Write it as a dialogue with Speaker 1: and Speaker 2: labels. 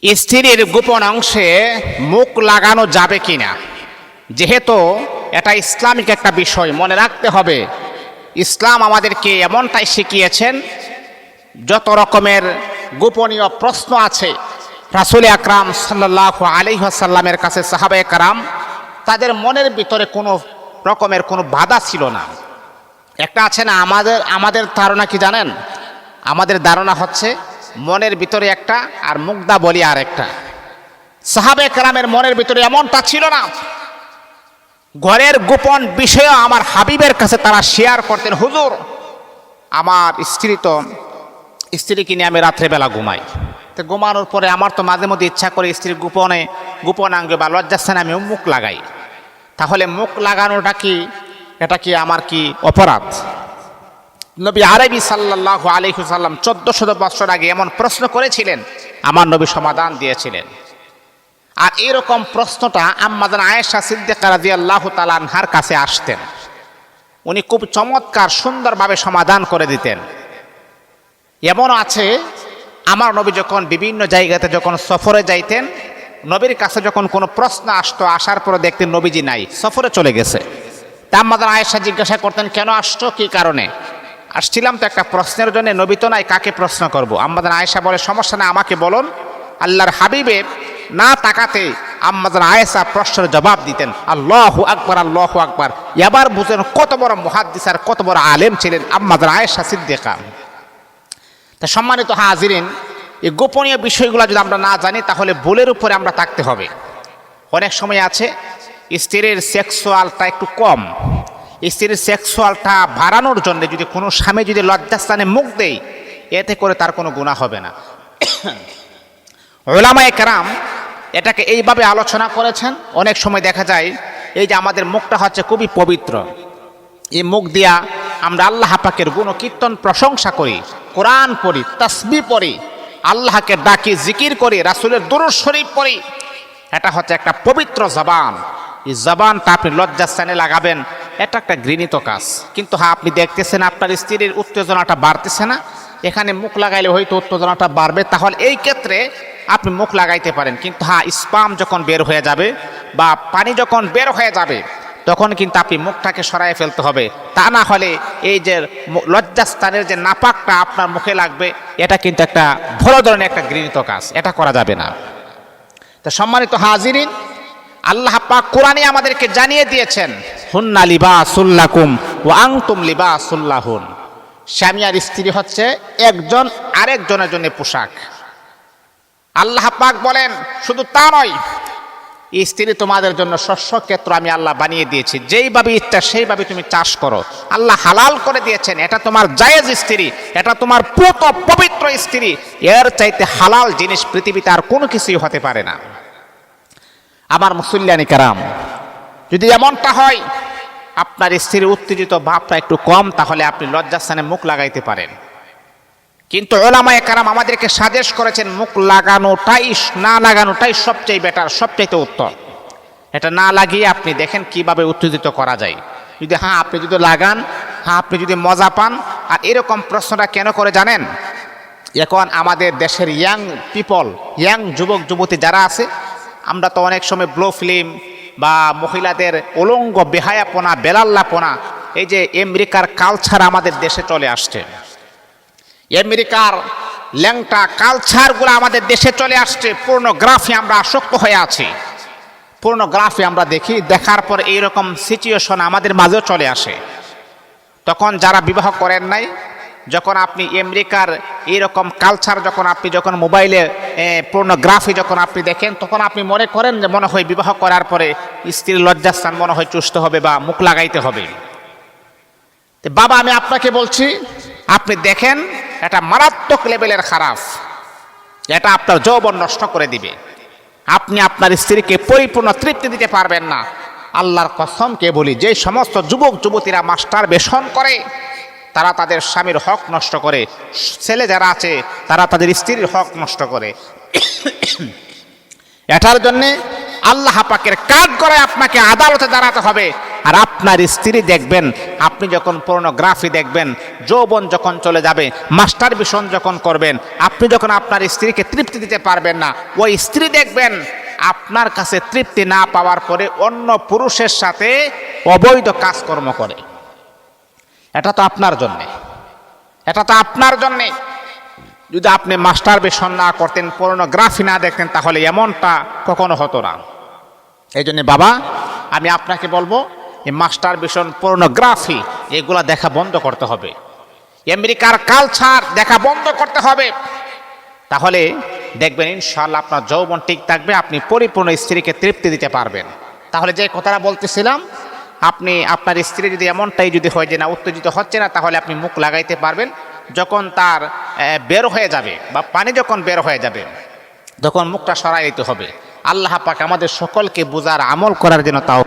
Speaker 1: স্ত্রীর গোপন অংশে মুখ লাগানো যাবে কিনা, যেহেতু এটা ইসলামিক একটা বিষয়, মনে রাখতে হবে ইসলাম আমাদেরকে এমনটাই শিখিয়েছেন। যত রকমের গোপনীয় প্রশ্ন আছে রাসূল আকরাম সাল্লাল্লাহু আলাইহি ওয়াসাল্লামের কাছে সাহাবায়ে কেরাম তাদের মনের ভিতরে কোনো রকমের কোনো বাধা ছিল না। একটা আছে না, আমাদের ধারণা কি জানেন? আমাদের ধারণা হচ্ছে মনের ভিতরে একটা আর মুগ্ধা বলি আর একটা। সাহাবায়ে কেরামের মনের ভিতরে এমনটা ছিল না। ঘরের গোপন বিষয় আমার হাবিবের কাছে তারা শেয়ার করতেন। হুজুর, আমার স্ত্রীকে নিয়ে আমি রাত্রেবেলা ঘুমাই, তো ঘুমানোর পরে আমার তো মাঝে মধ্যে ইচ্ছা করে স্ত্রীর গোপনাঙ্গে বা লজ্জাস্থানে আমি মুখ লাগাই। তাহলে মুখ লাগানোটা কি, এটা কি আমার কি অপরাধ? নবী আরবি সাল্লাল্লাহু আলাইহি ওয়াসাল্লাম 1400 বছর আগে এমন প্রশ্ন করেছিলেন, আমার নবী সমাধান দিয়েছিলেন। আর এরকম প্রশ্নটা আম্মাজান আয়েশা সিদ্দিকা রাদিয়াল্লাহু তাআলা আনহার কাছে আসতেন। উনি খুব চমৎকার সুন্দরভাবে সমাধান করে দিতেন। এমন আছে, আমার নবী যখন বিভিন্ন জায়গাতে যখন সফরে যাইতেন, নবীর কাছে যখন কোনো প্রশ্ন আসতো, আসার পরে দেখতেন নবীজি নাই, সফরে চলে গেছে। তা আম্মাজান আয়েশা জিজ্ঞাসা করতেন, কেন আসছো, কি কারণে? আসছিলাম তো একটা প্রশ্নের জন্য, নবী তো নাই, কাকে প্রশ্ন করব? আম্মাজান আয়েশা বলে, সমস্যা না, আমাকে বলুন। আল্লাহর হাবিবের না তাকাতে আম্মাজান আয়েশা প্রশ্নের জবাব দিতেন। আল্লাহু আকবার, আল্লাহু আকবার। এবার বুঝেন কত বড় মুহাদ্দিস আর কত বড় আলেম ছিলেন আম্মাজান আয়েশা সিদ্দিকা। তা সম্মানিত হাজিরিন, এই গোপনীয় বিষয়গুলো যদি আমরা না জানি তাহলে ভুলের উপরে আমরা থাকতে হবে। অনেক সময় আছে স্ত্রীর সেক্সুয়ালটা একটু কম, স্ত্রীর সেক্সুয়ালটা বাড়ানোর জন্য যদি কোনো স্বামী যদি লজ্জাস্থানে মুখ দেয়, এতে করে তার কোনো গুনাহ হবে না। উলামায়ে কেরাম এটাকে এইভাবে আলোচনা করেছেন। অনেক সময় দেখা যায় এই যে আমাদের মুখটা হচ্ছে খুবই পবিত্র, এই মুখ দিয়া আমরা আল্লাহ পাকের গুণ কীর্তন প্রশংসা করি, কোরআন পড়ি, তাসবিহ পড়ি, আল্লাহকে ডাকি, জিকির করি, রাসূলের দুরূদ শরীফ পড়ি। এটা হচ্ছে একটা পবিত্র জবান। এই জবানটা আপনি লজ্জাস্থানে লাগাবেন, এটা একটা ঘৃণিত কাজ। কিন্তু হ্যাঁ, আপনি দেখতেছেন আপনার স্ত্রীর উত্তেজনাটা বাড়তেছে না, এখানে মুখ লাগাইলে হয়তো উত্তেজনাটা বাড়বে, তাহলে এই ক্ষেত্রে আপনি মুখ লাগাইতে পারেন। কিন্তু হ্যাঁ, স্পাম যখন বের হয়ে যাবে বা পানি যখন বের হয়ে যাবে, তখন কিন্তু আপনি মুখটাকে সরাই ফেলতে হবে। তা না হলে এই যে লজ্জাস্থানের যে নাপাকটা আপনার মুখে লাগবে, এটা কিন্তু একটা বড় ধরনের একটা ঘৃণিত কাজ, এটা করা যাবে না। তো সম্মানিত হাজিরিন, আল্লাহ পাক কোরআনে আমাদেরকে জানিয়ে দিয়েছেন, হুন্না লিবাসুল লাকুম ওয়া আনতুম লিবাসুল লাহুন। স্বামী আর স্ত্রী হচ্ছে একজন আরেকজনের জন্য পোশাক। আল্লাহ পাক বলেন, শুধু তা নয়, স্ত্রী তোমাদের জন্য শস্য ক্ষেত্র আমি আল্লাহ বানিয়ে দিয়েছি, যেইভাবে ইচ্ছা সেইভাবে তুমি চাষ করো। আল্লাহ হালাল করে দিয়েছেন, এটা তোমার জায়েজ স্ত্রী, এটা তোমার পুত পবিত্র স্ত্রী। এর চাইতে হালাল জিনিস পৃথিবীতে আর কোনো কিছুই হতে পারে না। আমার মুসল্লিয়ানি কেরাম, যদি এমনটা হয় আপনার স্ত্রীর উত্তেজিত ভাবটা একটু কম, তাহলে আপনি লজ্জাস্থানে মুখ লাগাইতে পারেন। কিন্তু উলামায়ে কেরাম আমাদেরকে সাজেস্ট করেছেন মুখ লাগানোটাই, না লাগানোটাই সবচেয়ে বেটার, সবচেয়ে উত্তম। এটা না লাগিয়ে আপনি দেখেন কিভাবে উত্তেজিত করা যায়। যদি আপনি যদি লাগান, আপনি যদি মজা পান। আর এরকম প্রশ্নটা কেন করে জানেন? এখন আমাদের দেশের ইয়াং পিপল, ইয়াং যুবক যুবতী যারা আছে, আমরা তো অনেক সময় ব্লো ফিল্ম বা মহিলাদের উলঙ্গ বেহায়াপনা, বেলাল্লাপনা, এই যে আমেরিকার কালচার আমাদের দেশে চলে আসছে, আমেরিকার ল্যাংটা কালচারগুলো আমাদের দেশে চলে আসছে। পর্নোগ্রাফি আমরা আসক্ত হয়ে আছি, পর্নোগ্রাফি আমরা দেখি, দেখার পর এইরকম সিচুয়েশন আমাদের মাঝেও চলে আসে। তখন যারা বিবাহ করেন নাই, যখন আপনি আমেরিকার এইরকম কালচার যখন মোবাইলে পর্নোগ্রাফি যখন আপনি দেখেন, তখন আপনি মনে করেন যে মনে হয় বিবাহ করার পরে স্ত্রীর লজ্জাস্থান মনে হয় চুষতে হবে বা মুখ লাগাইতে হবে। বাবা, আমি আপনাকে বলছি, আপনি দেখেন, এটা মারাত্মক লেভেলের খারাপ, এটা আপনার যৌবন নষ্ট করে দিবে। আপনি আপনার স্ত্রীকে পরিপূর্ণ তৃপ্তি দিতে পারবেন না। আল্লাহর কসমকে বলি, যে সমস্ত যুবক যুবতীরা মাস্টার বেশন করে, তারা তাদের স্বামীর হক নষ্ট করে। ছেলে যারা আছে তারা তাদের স্ত্রীর হক নষ্ট করে। এটার জন্যে আল্লাহ পাকের কাজ করে আপনাকে আদালতে দাঁড়াতে হবে। আর আপনার স্ত্রী দেখবেন আপনি যখন পর্নোগ্রাফি দেখবেন, যৌবন যখন চলে যাবে, মাস্টার বিষণ যখন করবেন, আপনি যখন আপনার স্ত্রীকে তৃপ্তি দিতে পারবেন না, ওই স্ত্রী দেখবেন আপনার কাছে তৃপ্তি না পাওয়ার পরে অন্য পুরুষের সাথে অবৈধ কাজকর্ম করে। এটা তো আপনার জন্যে, এটা তো আপনার জন্যে। যদি আপনি মাস্টার বেশন না করতেন, পর্নোগ্রাফি না দেখতেন, তাহলে এমনটা কখনো হতো না। এই জন্য বাবা, আমি আপনাকে বলবো এই মাস্টার বেশন, পর্নোগ্রাফি এগুলা দেখা বন্ধ করতে হবে। আমেরিকার কালচার দেখা বন্ধ করতে হবে। তাহলে দেখবেন ইনশাআল্লাহ আপনার যৌবন ঠিক থাকবে, আপনি পরিপূর্ণ স্ত্রীকে তৃপ্তি দিতে পারবেন। তাহলে যে কথাটা বলতেছিলাম, আপনি আপনার স্ত্রী যদি এমনটাই যদি হয় যে না উত্তেজিত হচ্ছে না, তাহলে আপনি মুখ লাগাইতে পারবেন। যখন তার বের হয়ে যাবে বা পানি যখন বের হয়ে যাবে, তখন মুখটা সরাই দিতে হবে। আল্লাহ পাক আমাদের সকলকে বুঝার আমল করার জন্য তাও